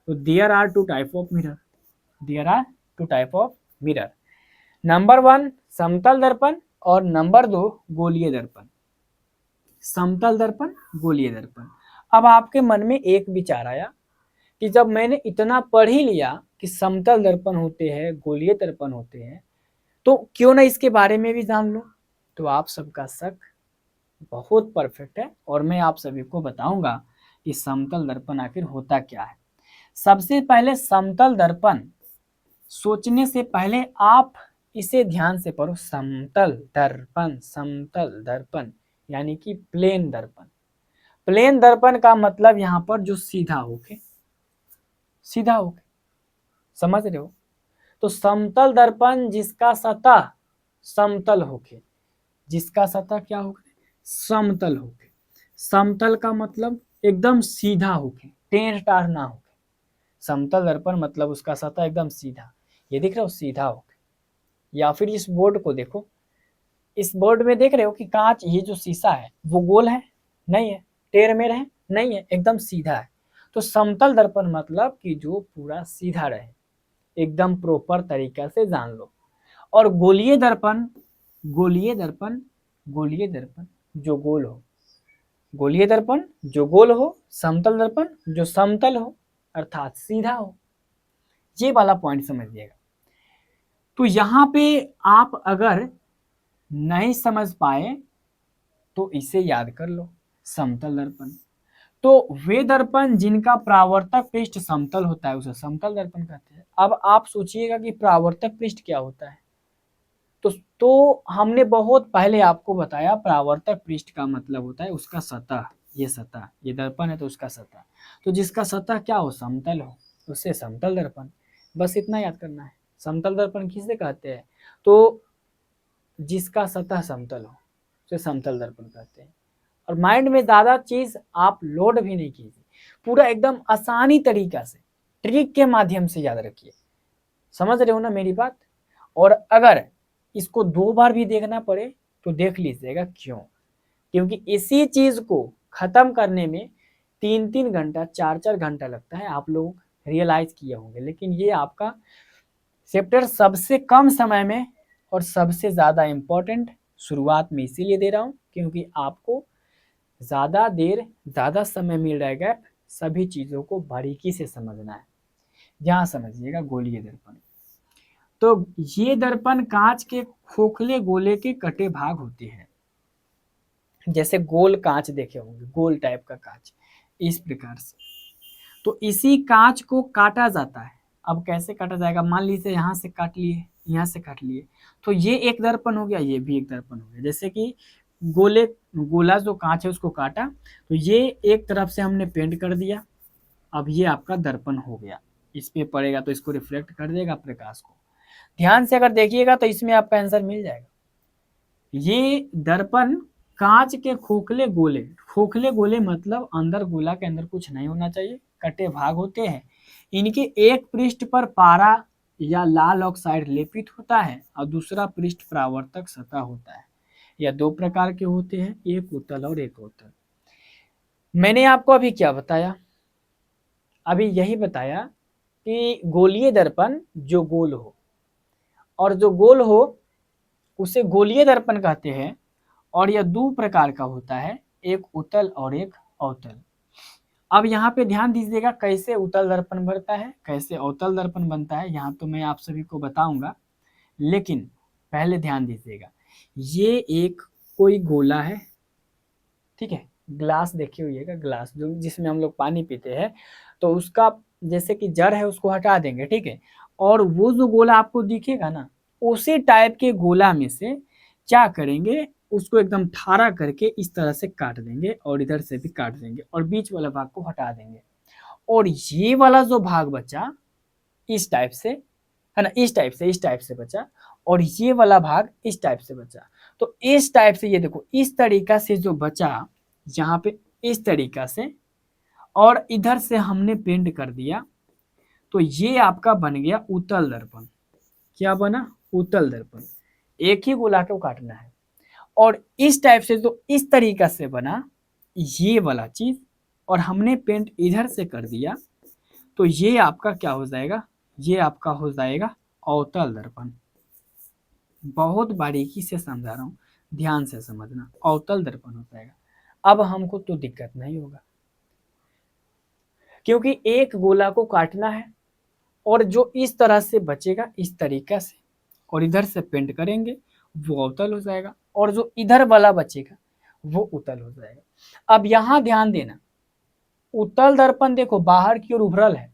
Speaker 1: तो there are two type of mirror, there are two type of mirror. Number one समतल दर्पण, और नंबर दो गोलीय दर्पण। समतल दर्पण, गोलीय दर्पण। अब आपके मन में एक विचार आया कि जब मैंने इतना पढ़ ही लिया कि समतल दर्पण होते हैं, गोलीय दर्पण होते हैं, तो क्यों ना इसके बारे में भी जान लो। तो आप सबका शक बहुत परफेक्ट है, और मैं आप सभी को बताऊंगा कि समतल दर्पण आखिर होता क्या है। सबसे पहले समतल दर्पण सोचने से पहले आप इसे ध्यान से पढ़ो। समतल दर्पण, समतल दर्पण यानी कि प्लेन दर्पण। प्लेन दर्पण का मतलब यहाँ पर जो सीधा होके, सीधा होके, समझ रहे हो? तो समतल दर्पण जिसका सतह समतल होके, जिसका सतह क्या होके, समतल होके। समतल का मतलब एकदम सीधा होके, टेढ़ टाढ़ ना होके। समतल दर्पण मतलब उसका सतह एकदम सीधा, ये दिख रहा हो, सीधा होके। या फिर इस बोर्ड को देखो, इस बोर्ड में देख रहे हो कि कांच, ये जो शीशा है वो गोल है नहीं है, टेढ़ मेढ़ है नहीं है, एकदम सीधा है। तो समतल दर्पण मतलब कि जो पूरा सीधा रहे, एकदम प्रॉपर तरीका से जान लो। और गोलीय दर्पण, गोलीय दर्पण, गोलीय दर्पण जो गोल हो, गोलीय दर्पण जो गोल हो, समतल दर्पण जो समतल हो अर्थात सीधा हो। ये वाला पॉइंट समझिएगा। तो यहाँ पे आप अगर नहीं समझ पाए तो इसे याद कर लो, समतल दर्पण। तो वे दर्पण जिनका परावर्तक पृष्ठ समतल होता है उसे समतल दर्पण कहते हैं। अब आप सोचिएगा कि परावर्तक पृष्ठ क्या होता है। तो हमने बहुत पहले आपको बताया परावर्तक पृष्ठ का मतलब होता है उसका सतह, ये सतह, ये दर्पण है तो उसका सतह। तो जिसका सतह क्या हो, समतल हो, उससे समतल दर्पण। बस इतना याद करना है। समतल दर्पण किसे कहते हैं, तो जिसका सतह समतल हो उसे समतल दर्पण कहते हैं। और माइंड में ज्यादा चीज आप लोड भी नहीं कीजिए, पूरा एकदम आसानी तरीका से ट्रिक के माध्यम से याद रखिए। समझ रहे हो ना मेरी बात। और अगर इसको 2 बार भी देखना पड़े तो देख लीजिएगा, क्यों, क्योंकि इसी चीज को खत्म करने में 3-3 घंटा 4-4 घंटा लगता है, आप लोग रियलाइज किए होंगे। लेकिन ये आपका चैप्टर सबसे कम समय में और सबसे ज्यादा इंपॉर्टेंट शुरुआत में इसीलिए दे रहा हूं क्योंकि आपको ज्यादा देर ज्यादा समय मिल रहेगा सभी चीजों को बारीकी से समझना है। ध्यान समझिएगा, गोलीय दर्पण। तो ये दर्पण कांच के खोखले गोले के कटे भाग होते हैं। जैसे गोल कांच देखे होंगे, गोल टाइप का कांच, इस प्रकार से। तो इसी कांच को काटा जाता है। अब कैसे काटा जाएगा, मान लीजिए यहाँ से काट लिए, यहाँ से काट लिए, तो ये एक दर्पण हो गया, ये भी एक दर्पण हो गया। जैसे कि गोला जो कांच है उसको काटा, तो ये एक तरफ से हमने पेंट कर दिया। अब ये आपका दर्पण हो गया, इस पे पड़ेगा तो इसको रिफ्लेक्ट कर देगा प्रकाश को। ध्यान से अगर देखिएगा तो इसमें आपका आंसर मिल जाएगा। ये दर्पण कांच के खोखले गोले मतलब अंदर गोला के अंदर कुछ नहीं होना चाहिए, कटे भाग होते हैं। इनके एक पृष्ठ पर पारा या लाल ऑक्साइड लेपित होता है और दूसरा पृष्ठ परावर्तक सतह होता है। यह 2 प्रकार के होते हैं, एक उत्तल और एक अवतल। मैंने आपको अभी क्या बताया, अभी यही बताया कि गोलीय दर्पण जो गोल हो, और जो गोल हो उसे गोलीय दर्पण कहते हैं। और यह 2 प्रकार का होता है, एक उत्तल और एक अवतल। अब यहाँ पे ध्यान दीजिएगा कैसे उत्तल दर्पण बनता है, कैसे अवतल दर्पण बनता है, यहाँ तो मैं आप सभी को बताऊंगा। लेकिन पहले ध्यान दीजिएगा, ये एक कोई गोला है, ठीक है, ग्लास देखे होइएगा, ग्लास जो जिसमें हम लोग पानी पीते हैं, तो उसका जैसे कि जड़ है उसको हटा देंगे, ठीक है। और वो जो गोला आपको दिखेगा ना, उसी टाइप के गोला में से क्या करेंगे, उसको एकदम ठाड़ा करके इस तरह से काट देंगे और इधर से भी काट देंगे और बीच वाला भाग को हटा देंगे। और ये वाला जो भाग बचा इस टाइप से, है ना, इस टाइप से बचा, और ये वाला भाग इस टाइप से बचा। तो इस टाइप से ये देखो, इस तरीका से जो बचा यहाँ पे, इस तरीका से, और इधर से हमने पेंट कर दिया, तो ये आपका बन गया उत्तल दर्पण। क्या बना, उत्तल दर्पण। एक ही गोला को काटना है। और इस टाइप से तो इस तरीका से बना ये वाला चीज, और हमने पेंट इधर से कर दिया, तो ये आपका क्या हो जाएगा, ये आपका हो जाएगा अवतल दर्पण। बहुत बारीकी से समझा रहा हूँ, ध्यान से समझना, अवतल दर्पण हो जाएगा। अब हमको तो दिक्कत नहीं होगा क्योंकि एक गोला को काटना है, और जो इस तरह से बचेगा इस तरीका से, और इधर से पेंट करेंगे, वो अवतल हो जाएगा, और जो इधर वाला बचेगा वो उत्तल हो जाएगा। अब यहां ध्यान देना, उत्तल दर्पण देखो बाहर की ओर उभरल है,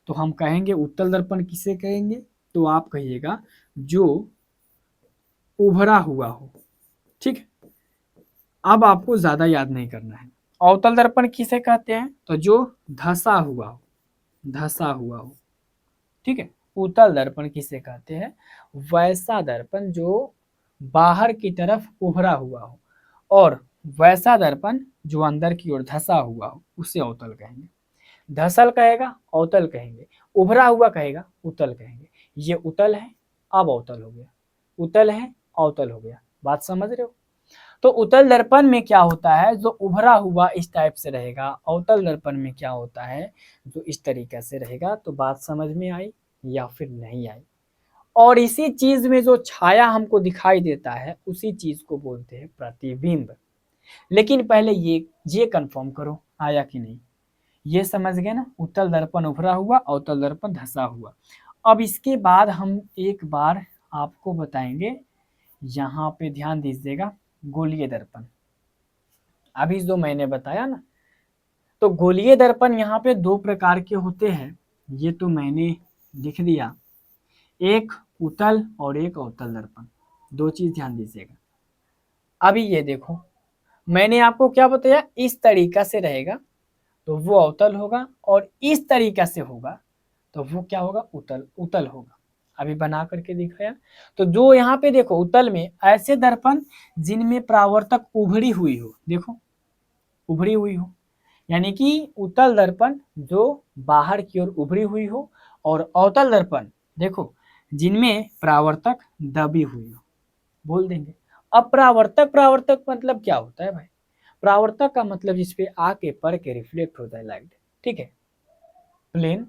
Speaker 1: तो हम कहेंगे उत्तल दर्पण किसे कहेंगे, तो आप कहिएगा जो उभरा हुआ हो, ठीक है। अब आपको ज्यादा याद नहीं करना है। अवतल दर्पण किसे कहते हैं, तो जो धसा हुआ हो, धसा हुआ हो, ठीक है। उत्तल दर्पण किसे कहते हैं, वैसा दर्पण जो बाहर की तरफ उभरा हुआ हो, और वैसा दर्पण जो अंदर की ओर धसा हुआ हो उसे अवतल कहेंगे। धसल कहेगा अवतल कहेंगे, उभरा हुआ कहेगा उत्तल कहेंगे। ये उत्तल है, अब अवतल हो गया, उत्तल है अवतल हो गया। बात समझ रहे हो। तो उत्तल दर्पण में क्या होता है, जो उभरा हुआ इस टाइप से रहेगा। अवतल दर्पण में क्या होता है, जो इस तरीके से रहेगा। तो बात समझ में आई या फिर नहीं आई। और इसी चीज में जो छाया हमको दिखाई देता है उसी चीज को बोलते हैं प्रतिबिंब। लेकिन पहले ये कंफर्म करो आया कि नहीं, ये समझ गए ना, उत्तल दर्पण उभरा हुआ, अवतल दर्पण धसा हुआ। अब इसके बाद हम एक बार आपको बताएंगे, यहाँ पे ध्यान दीजिएगा, गोलीय दर्पण। अभी जो मैंने बताया ना। तो गोलीय दर्पण यहाँ पे दो प्रकार के होते हैं, ये तो मैंने लिख दिया, एक उत्तल और एक अवतल दर्पण। दो चीज ध्यान दीजिएगा। अभी ये देखो, मैंने आपको क्या बताया, इस तरीका से रहेगा तो वो अवतल होगा, और इस तरीका से होगा तो वो क्या होगा, उतल उतल होगा। अभी बना करके दिखाया। तो जो यहाँ पे देखो उतल में ऐसे दर्पण जिनमें परावर्तक उभरी हुई हो, देखो उभरी हुई हो, यानी कि उत्तल दर्पण जो बाहर की ओर उभरी हुई हो, और अवतल दर्पण देखो जिनमें परावर्तक दबी हुई हो। बोल देंगे। अब परावर्तक परावर्तक मतलब क्या होता है भाई, परावर्तक का मतलब जिसपे आके पड़ के रिफ्लेक्ट होता है लाइट, ठीक है, प्लेन।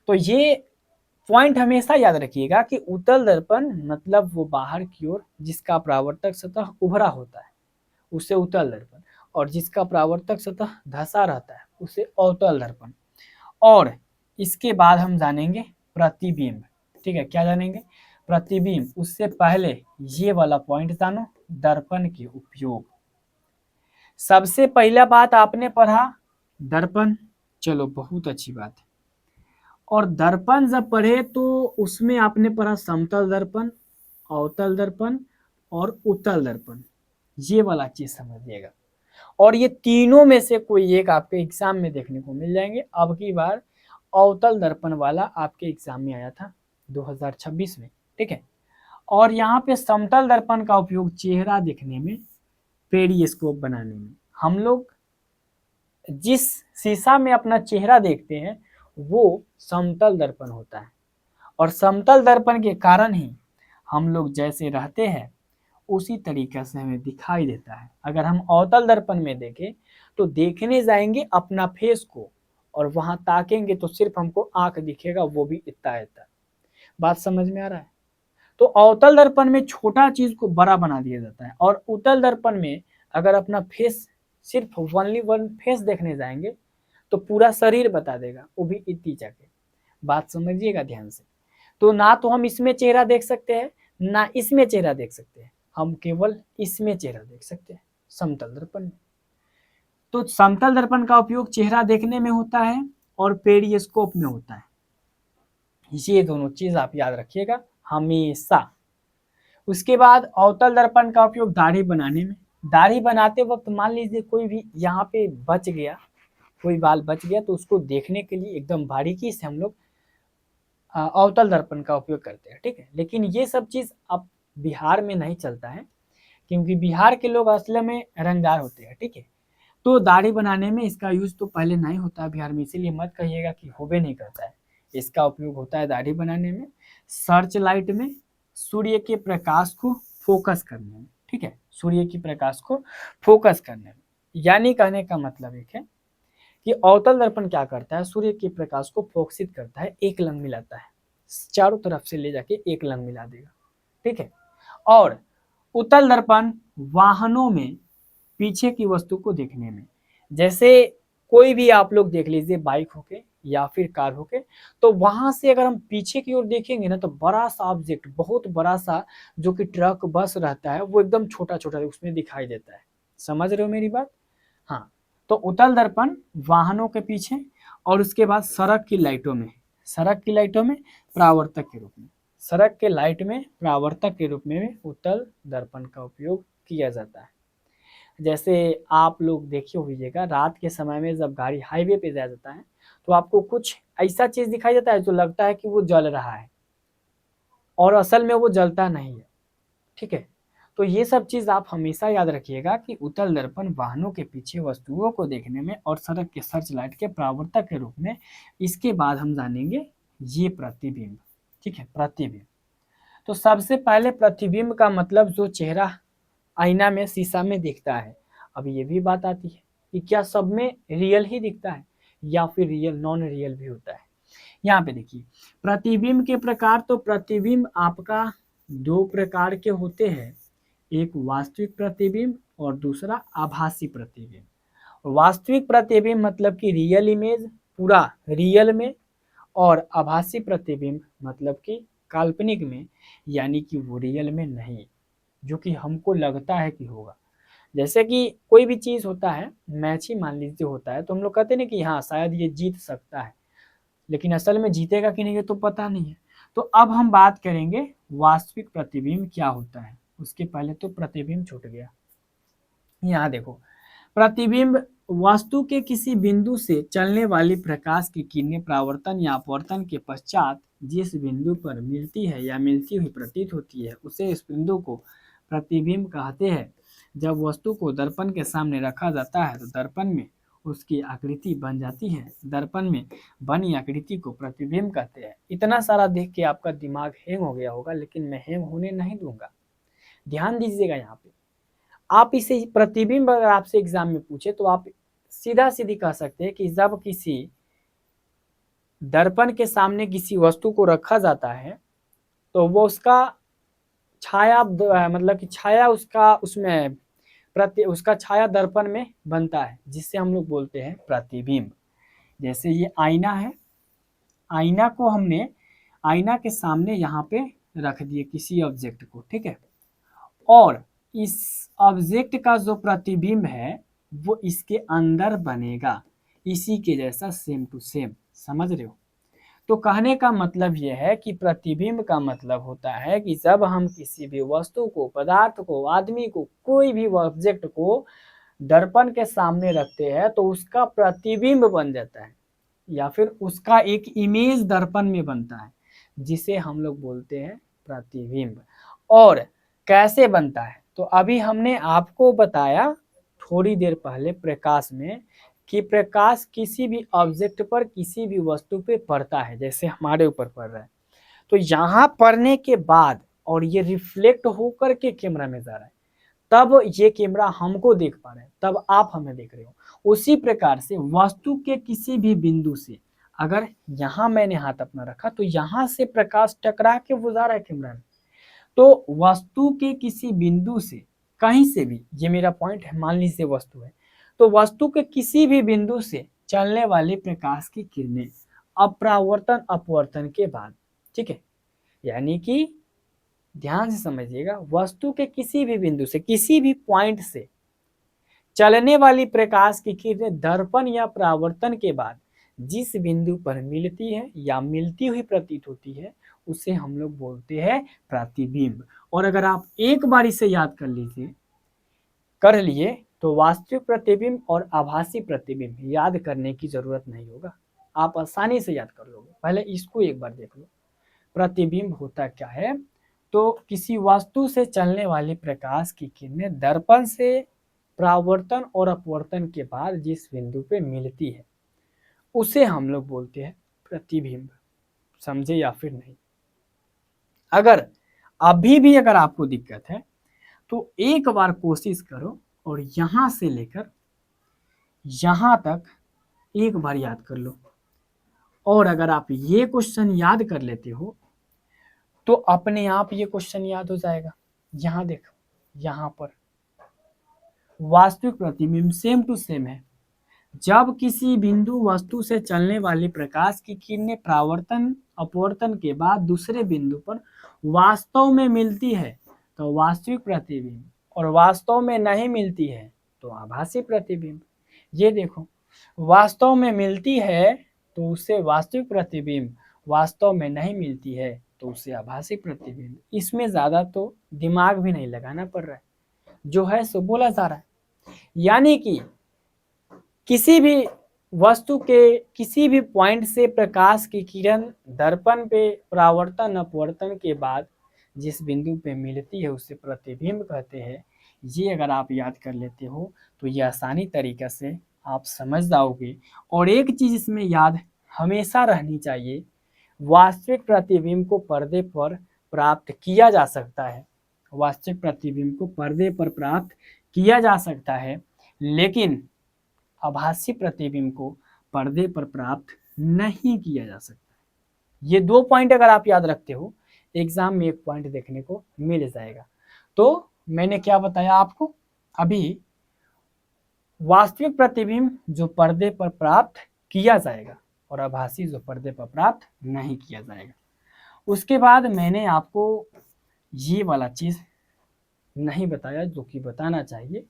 Speaker 1: तो ये पॉइंट हमेशा याद रखिएगा कि उत्तल दर्पण मतलब वो बाहर की ओर जिसका परावर्तक सतह उभरा होता है उसे उत्तल दर्पण, और जिसका परावर्तक सतह धंसा रहता है उसे अवतल दर्पण। और इसके बाद हम जानेंगे प्रतिबिंब, ठीक है, क्या जानेंगे, प्रतिबिंब। उससे पहले ये वाला पॉइंट जानो, दर्पण के उपयोग। सबसे पहला बात आपने पढ़ा दर्पण, चलो बहुत अच्छी बात है। और दर्पण जब पढ़े तो उसमें आपने पढ़ा समतल दर्पण, अवतल दर्पण और उत्तल दर्पण, ये वाला चीज समझिएगा। और ये तीनों में से कोई एक आपके एग्जाम में देखने को मिल जाएंगे। अब की बार अवतल दर्पण वाला आपके एग्जाम में आया था 2026 में, ठीक है। और यहाँ पे समतल दर्पण का उपयोग चेहरा देखने में, पेरिस्कोप बनाने में। हम लोग जिस शीशा में अपना चेहरा देखते हैं वो समतल दर्पण होता है, और समतल दर्पण के कारण ही हम लोग जैसे रहते हैं उसी तरीके से हमें दिखाई देता है। अगर हम अवतल दर्पण में देखें तो देखने जाएंगे अपना फेस को, और वहां ताकेंगे तो सिर्फ हमको आंख दिखेगा, वो भी इतना इतना। बात समझ में आ रहा है। तो अवतल दर्पण में छोटा चीज को बड़ा बना दिया जाता है, और उत्तल दर्पण में अगर अपना फेस, सिर्फ ओनली वन फेस देखने जाएंगे तो पूरा शरीर बता देगा, वो भी इतनी जगह। बात समझिएगा ध्यान से। तो ना तो हम इसमें चेहरा देख सकते हैं ना इसमें चेहरा देख सकते हैं, हम केवल इसमें चेहरा देख सकते हैं, समतल दर्पण में। तो समतल दर्पण का उपयोग चेहरा देखने में होता है और पेरिस्कोप में होता है। ये दोनों चीज आप याद रखिएगा हमेशा। उसके बाद अवतल दर्पण का उपयोग दाढ़ी बनाने में। दाढ़ी बनाते वक्त मान लीजिए कोई भी यहाँ पे बच गया, कोई बाल बच गया, तो उसको देखने के लिए एकदम बारीकी से हम लोग अवतल दर्पण का उपयोग करते हैं, ठीक है। लेकिन ये सब चीज अब बिहार में नहीं चलता है, क्योंकि बिहार के लोग असल में रंगदार होते हैं, ठीक है। तो दाढ़ी बनाने में इसका यूज तो पहले नहीं होता बिहार में, इसीलिए मत कहिएगा कि होबे नहीं करता है। इसका उपयोग होता है दाढ़ी बनाने में, सर्च लाइट में, सूर्य के प्रकाश को फोकस करने में, ठीक है, सूर्य की प्रकाश को फोकस करने में। यानी कहने का मतलब एक है कि अवतल दर्पण क्या करता है, सूर्य के प्रकाश को फोकसित करता है, एक लंग मिलाता है, चारों तरफ से ले जाके एक लंग मिला देगा, ठीक है। और उत्तल दर्पण वाहनों में पीछे की वस्तु को देखने में, जैसे कोई भी आप लोग देख लीजिए, बाइक होके या फिर कार होके, तो वहां से अगर हम पीछे की ओर देखेंगे ना तो बड़ा सा ऑब्जेक्ट, बहुत बड़ा सा, जो कि ट्रक बस रहता है, वो एकदम छोटा छोटा उसमें दिखाई देता है। समझ रहे हो मेरी बात। हाँ। तो उत्तल दर्पण वाहनों के पीछे, और उसके बाद सड़क की लाइटों में, सड़क की लाइटों में परावर्तक के रूप में, सड़क के लाइट में परावर्तक के रूप में उत्तल दर्पण का उपयोग किया जाता है। जैसे आप लोग देखे होइएगा रात के समय में जब गाड़ी हाईवे पे जा जाता है तो आपको कुछ ऐसा चीज दिखाई देता है जो लगता है कि वो जल रहा है, और असल में वो जलता नहीं है, ठीक है। तो ये सब चीज आप हमेशा याद रखिएगा कि उत्तल दर्पण वाहनों के पीछे वस्तुओं को देखने में और सड़क के सर्च लाइट के परावर्तक के रूप में। इसके बाद हम जानेंगे ये प्रतिबिंब, ठीक है, प्रतिबिंब। तो सबसे पहले प्रतिबिंब का मतलब जो चेहरा आईना में, शीशा में दिखता है। अब ये भी बात आती है कि क्या सब में रियल ही दिखता है या फिर रियल नॉन रियल भी होता है। यहाँ पे देखिए प्रतिबिंब के प्रकार। तो प्रतिबिंब आपका दो प्रकार के होते हैं, एक वास्तविक प्रतिबिंब और दूसरा आभासी प्रतिबिंब। वास्तविक प्रतिबिंब मतलब कि रियल इमेज, पूरा रियल में, और आभासी प्रतिबिंब मतलब कि काल्पनिक में, यानी कि वो रियल में नहीं, जो कि हमको लगता है कि होगा। जैसे कि कोई भी चीज़ होता है, मैच ही मान लीजिए होता है, तो हम लोग कहते हैं ना कि हाँ शायद ये जीत सकता है, लेकिन असल में जीतेगा कि नहीं ये तो पता नहीं है। तो अब हम बात करेंगे वास्तविक प्रतिबिंब क्या होता है। उसके पहले तो प्रतिबिंब छूट गया। यहाँ देखो, प्रतिबिंब वस्तु के किसी बिंदु से चलने वाली प्रकाश की किरणें परावर्तन या अपवर्तन के पश्चात जिस बिंदु पर मिलती है या मिलती हुई प्रतीत होती है, उसे इस बिंदु को प्रतिबिंब कहते हैं। जब वस्तु को दर्पण के सामने रखा जाता है तो दर्पण में उसकी आकृति बन जाती है। दर्पण में बनी आकृति को प्रतिबिंब कहते हैं। इतना सारा देख के आपका दिमाग हैंग हो गया होगा, लेकिन मैं हैंग होने नहीं दूंगा। ध्यान दीजिएगा यहाँ पे। आप इसे प्रतिबिंब अगर आपसे एग्जाम में पूछे तो आप सीधा सीधी कह सकते हैं कि जब किसी दर्पण के सामने किसी वस्तु को रखा जाता है तो वो उसका छाया मतलब कि छाया उसका उसमें उसका छाया दर्पण में बनता है, जिससे हम लोग बोलते हैं प्रतिबिंब। जैसे ये आईना है, आईना को हमने आईना के सामने यहाँ पे रख दिए किसी ऑब्जेक्ट को, ठीक है, और इस ऑब्जेक्ट का जो प्रतिबिंब है वो इसके अंदर बनेगा, इसी के जैसा सेम टू सेम। समझ रहे हो? तो कहने का मतलब यह है कि प्रतिबिंब का मतलब होता है कि जब हम किसी भी वस्तु को, पदार्थ को, आदमी को, कोई भी ऑब्जेक्ट को दर्पण के सामने रखते हैं तो उसका प्रतिबिंब बन जाता है या फिर उसका एक इमेज दर्पण में बनता है, जिसे हम लोग बोलते हैं प्रतिबिंब। और कैसे बनता है तो अभी हमने आपको बताया थोड़ी देर पहले प्रकाश में कि प्रकाश किसी भी ऑब्जेक्ट पर, किसी भी वस्तु पे पड़ता है, जैसे हमारे ऊपर पड़ रहा है, तो यहाँ पड़ने के बाद और ये रिफ्लेक्ट होकर के कैमरा में जा रहा है, तब ये कैमरा हमको देख पा रहे हैं, तब आप हमें देख रहे हो। उसी प्रकार से वस्तु के किसी भी बिंदु से, अगर यहाँ मैंने हाथ अपना रखा तो यहाँ से प्रकाश टकरा के वो जा रहा है कैमरा में, तो वस्तु के किसी बिंदु से, कहीं से भी, ये मेरा पॉइंट है, मान लीजिए वस्तु है, तो वस्तु के किसी भी बिंदु से चलने वाली प्रकाश की किरणें अपरावर्तन अपवर्तन के बाद, ठीक है, यानी कि ध्यान से समझिएगा, वस्तु के किसी भी बिंदु से, किसी भी पॉइंट से चलने वाली प्रकाश की किरणें दर्पण या परावर्तन के बाद जिस बिंदु पर मिलती है या मिलती हुई प्रतीत होती है उसे हम लोग बोलते हैं प्रतिबिंब। और अगर आप एक बार इसे याद कर लिए तो वास्तविक प्रतिबिंब और आभासी प्रतिबिंब याद करने की जरूरत नहीं होगा, आप आसानी से याद कर लोगे। पहले इसको एक बार देख लो। प्रतिबिंब होता क्या है, तो किसी वस्तु से चलने वाली प्रकाश की किरणें दर्पण से परावर्तन और अपवर्तन के बाद जिस बिंदु पे मिलती है उसे हम लोग बोलते हैं प्रतिबिंब। समझे या फिर नहीं? अगर अभी भी अगर आपको दिक्कत है तो एक बार कोशिश करो और यहां से लेकर यहां तक एक बार याद कर लो, और अगर आप ये क्वेश्चन याद कर लेते हो तो अपने आप ये क्वेश्चन याद हो जाएगा। यहां देखो, यहां पर वास्तविक प्रतिबिंब सेम टू सेम है। जब किसी बिंदु वस्तु से चलने वाली प्रकाश की किरणें परावर्तन अपवर्तन के बाद दूसरे बिंदु पर वास्तव में मिलती है तो वास्तविक प्रतिबिंब, और वास्तव में नहीं मिलती है तो आभासी प्रतिबिंब। ये देखो, वास्तव में मिलती है तो उसे वास्तविक प्रतिबिंब, वास्तव में नहीं मिलती है तो उसे आभासी प्रतिबिंब। इसमें ज्यादा तो दिमाग भी नहीं लगाना पड़ रहा है, जो है सो बोला जा रहा है। यानी कि किसी भी वस्तु के किसी भी पॉइंट से प्रकाश की किरण दर्पण पे परावर्तन अपवर्तन के बाद जिस बिंदु पे मिलती है उसे प्रतिबिंब कहते हैं। ये अगर आप याद कर लेते हो तो ये आसानी तरीके से आप समझ जाओगे। और एक चीज इसमें याद हमेशा रहनी चाहिए, वास्तविक प्रतिबिंब को पर्दे पर प्राप्त किया जा सकता है, वास्तविक प्रतिबिंब को पर्दे पर प्राप्त किया जा सकता है, लेकिन आभासी प्रतिबिंब को पर्दे पर प्राप्त नहीं किया जा सकता। ये दो पॉइंट अगर आप याद रखते हो, एग्जाम में एक पॉइंट देखने को मिल जाएगा। तो मैंने क्या बताया आपको अभी, वास्तविक प्रतिबिंब जो पर्दे पर प्राप्त किया जाएगा और आभासी जो पर्दे पर प्राप्त नहीं किया जाएगा। उसके बाद मैंने आपको ये वाला चीज नहीं बताया जो कि बताना चाहिए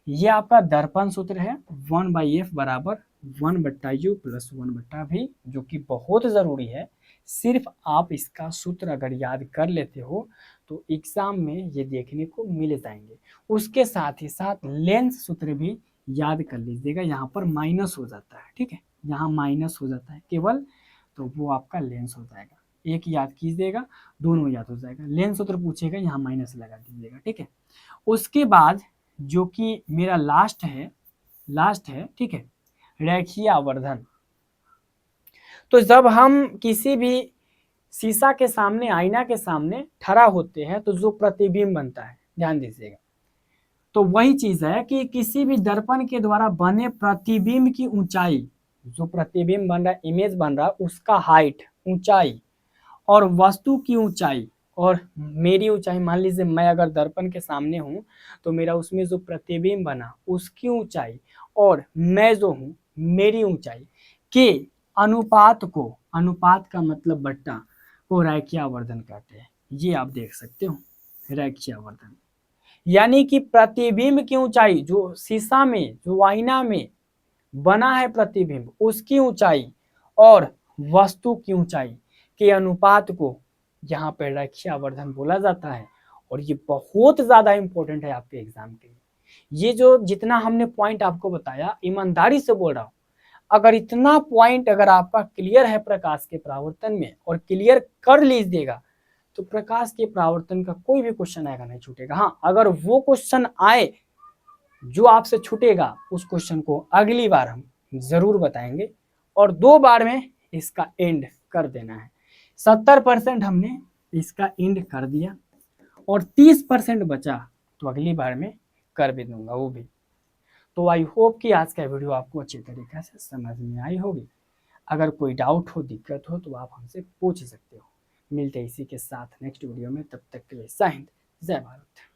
Speaker 1: ये आपका दर्पण सूत्र है 1/f बराबर 1/u प्लस 1/v, जो कि बहुत ज़रूरी है। सिर्फ आप इसका सूत्र अगर याद कर लेते हो तो एग्जाम में ये देखने को मिल जाएंगे। उसके साथ ही साथ लेंस सूत्र भी याद कर लीजिएगा, यहाँ पर माइनस हो जाता है, ठीक है, यहाँ माइनस हो जाता है केवल, तो वो आपका लेंस हो जाएगा। एक याद कीजिएगा, दोनों याद हो जाएगा। लेंस सूत्र पूछेगा, यहाँ माइनस लगा दीजिएगा, ठीक है। उसके बाद जो कि मेरा लास्ट है, ठीक है, रेखीय आवर्धन। तो जब हम किसी भी शीशा के सामने, आईना के सामने खड़ा होते हैं तो जो प्रतिबिंब बनता है, ध्यान दीजिएगा, तो वही चीज है कि किसी भी दर्पण के द्वारा बने प्रतिबिंब की ऊंचाई, जो प्रतिबिंब बन रहा है, इमेज बन रहा है, उसका हाइट, ऊंचाई, और वस्तु की ऊंचाई और मेरी ऊंचाई, मान लीजिए मैं अगर दर्पण के सामने हूं तो मेरा उसमें जो प्रतिबिंब बना उसकी ऊंचाई और मैं जो हूं मेरी ऊंचाई के अनुपात को, अनुपात का मतलब बट्टा, को रेखीय आवर्धन कहते हैं। ये आप देख सकते हो रेखीय आवर्धन, यानी कि प्रतिबिंब की ऊंचाई, जो शीशा में, जो आईना में बना है प्रतिबिंब, उसकी ऊंचाई और वस्तु की ऊंचाई के अनुपात को यहाँ पे रेखीय आवर्धन बोला जाता है। और ये बहुत ज्यादा इंपॉर्टेंट है आपके एग्जाम के लिए। ये जो जितना हमने पॉइंट आपको बताया, ईमानदारी से बोल रहा हूँ, अगर इतना पॉइंट अगर आपका क्लियर है प्रकाश के परावर्तन में और क्लियर कर लीजिएगा तो प्रकाश के परावर्तन का कोई भी क्वेश्चन आएगा नहीं छूटेगा। हाँ, अगर वो क्वेश्चन आए जो आपसे छूटेगा, उस क्वेश्चन को अगली बार हम जरूर बताएंगे और 2 बार में इसका एंड कर देना है। 70% हमने इसका एंड कर दिया और 30% बचा तो अगली बार में कर भी दूंगा वो भी। तो आई होप कि आज का वीडियो आपको अच्छी तरीके से समझ में आई होगी। अगर कोई डाउट हो, दिक्कत हो तो आप हमसे पूछ सकते हो। मिलते हैं इसी के साथ नेक्स्ट वीडियो में, तब तक के लिए जय हिंद, जय भारत।